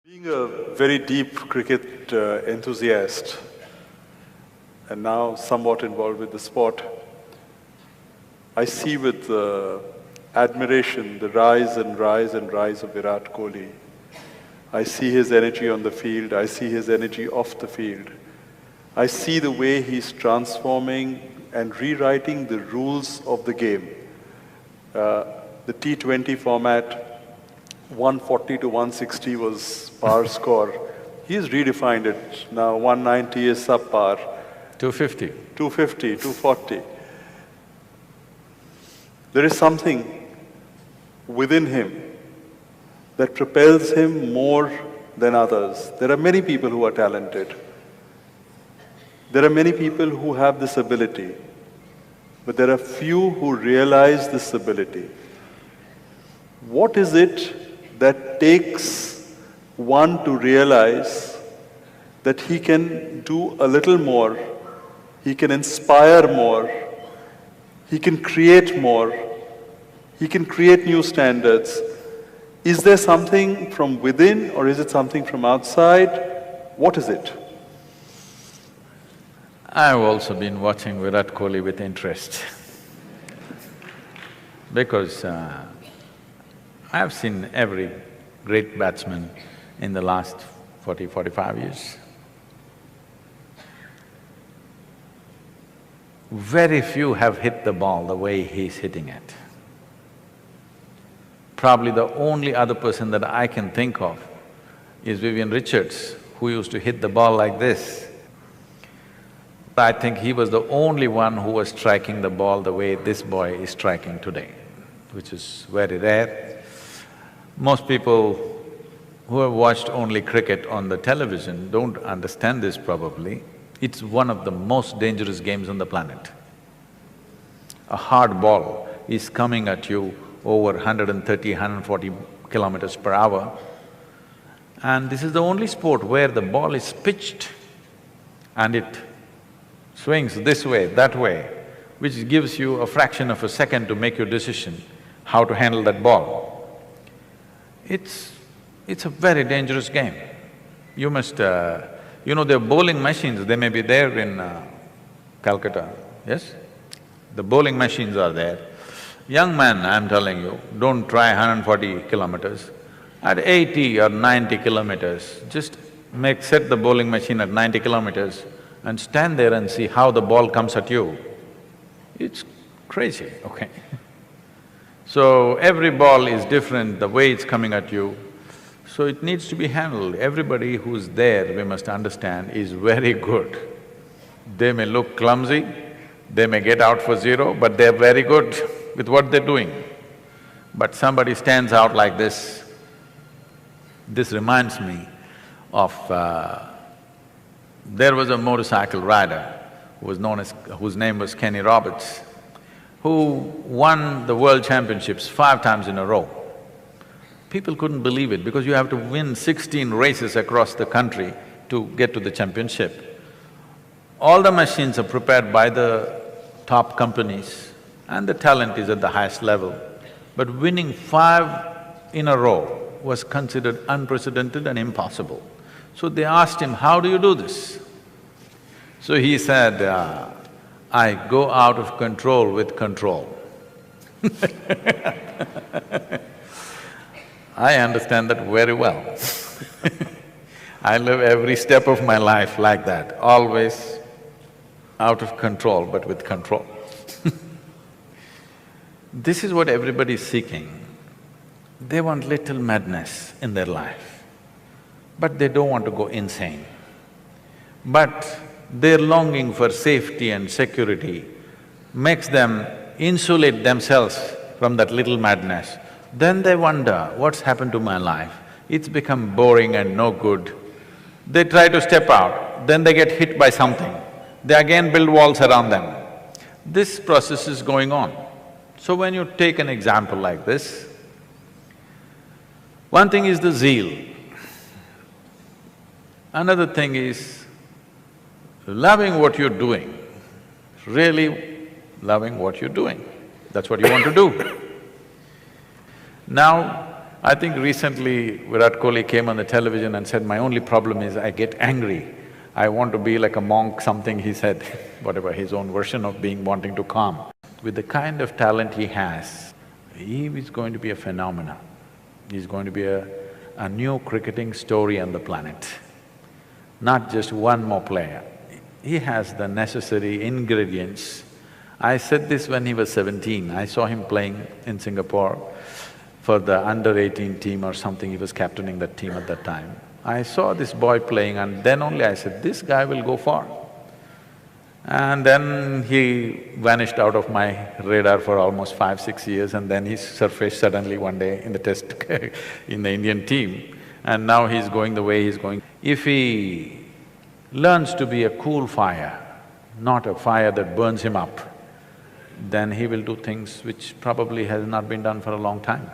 Being a very deep cricket enthusiast and now somewhat involved with the sport, I see with admiration the rise and rise and rise of Virat Kohli. I see his energy on the field, I see his energy off the field. I see the way he's transforming and rewriting the rules of the game. The T20 format, 140 to 160 was par score. He's redefined it. Now 190 is subpar. 250. 250, 240. There is something within him that propels him more than others. There are many people who are talented. There are many people who have this ability. But there are few who realize this ability. What is it that takes one to realize that he can do a little more, he can inspire more, he can create more, he can create new standards? Is there something from within or is it something from outside? What is it? I've also been watching Virat Kohli with interest because I've seen every great batsman in the last 40–45 years. Very few have hit the ball the way he's hitting it. Probably the only other person that I can think of is Vivian Richards, who used to hit the ball like this. I think he was the only one who was striking the ball the way this boy is striking today, which is very rare. Most people who have watched only cricket on the television don't understand this probably. It's one of the most dangerous games on the planet. A hard ball is coming at you over 130, 140 kilometers per hour, and this is the only sport where the ball is pitched and it swings this way, that way, which gives you a fraction of a second to make your decision how to handle that ball. It's a very dangerous game. You must… you know, there are bowling machines, they may be there in Calcutta, yes? The bowling machines are there. Young man, I'm telling you, don't try 140 kilometers. At 80 or 90 kilometers, just set the bowling machine at 90 kilometers and stand there and see how the ball comes at you. It's crazy, okay? So every ball is different, the way it's coming at you, so it needs to be handled. Everybody who's there, we must understand, is very good. They may look clumsy, they may get out for zero, but they're very good with what they're doing. But somebody stands out like this. This reminds me of… there was a motorcycle rider whose name was Kenny Roberts, who won the world championships 5 times in a row. People couldn't believe it because you have to win 16 races across the country to get to the championship. All the machines are prepared by the top companies and the talent is at the highest level. But winning 5 in a row was considered unprecedented and impossible. So they asked him, how do you do this? So he said, I go out of control with control. I understand that very well. I live every step of my life like that, always out of control but with control. This is what everybody is seeking. They want little madness in their life, but they don't want to go insane. But their longing for safety and security makes them insulate themselves from that little madness. Then they wonder, what's happened to my life? It's become boring and no good. They try to step out, then they get hit by something. They again build walls around them. This process is going on. So when you take an example like this, one thing is the zeal. Another thing is loving what you're doing, really loving what you're doing. That's what you want to do. Now, I think recently Virat Kohli came on the television and said, my only problem is I get angry. I want to be like a monk, something he said, whatever, his own version of being wanting to calm. With the kind of talent he has, he is going to be a phenomenon. He's going to be a new cricketing story on the planet. Not just one more player. He has the necessary ingredients. I said this when he was 17, I saw him playing in Singapore for the under-18 team or something, he was captaining that team at that time. I saw this boy playing and then only I said, this guy will go far. And then he vanished out of my radar for almost 5–6 years and then he surfaced suddenly one day in the test in the Indian team and now he's going the way he's going. If he learns to be a cool fire, not a fire that burns him up, then he will do things which probably has not been done for a long time.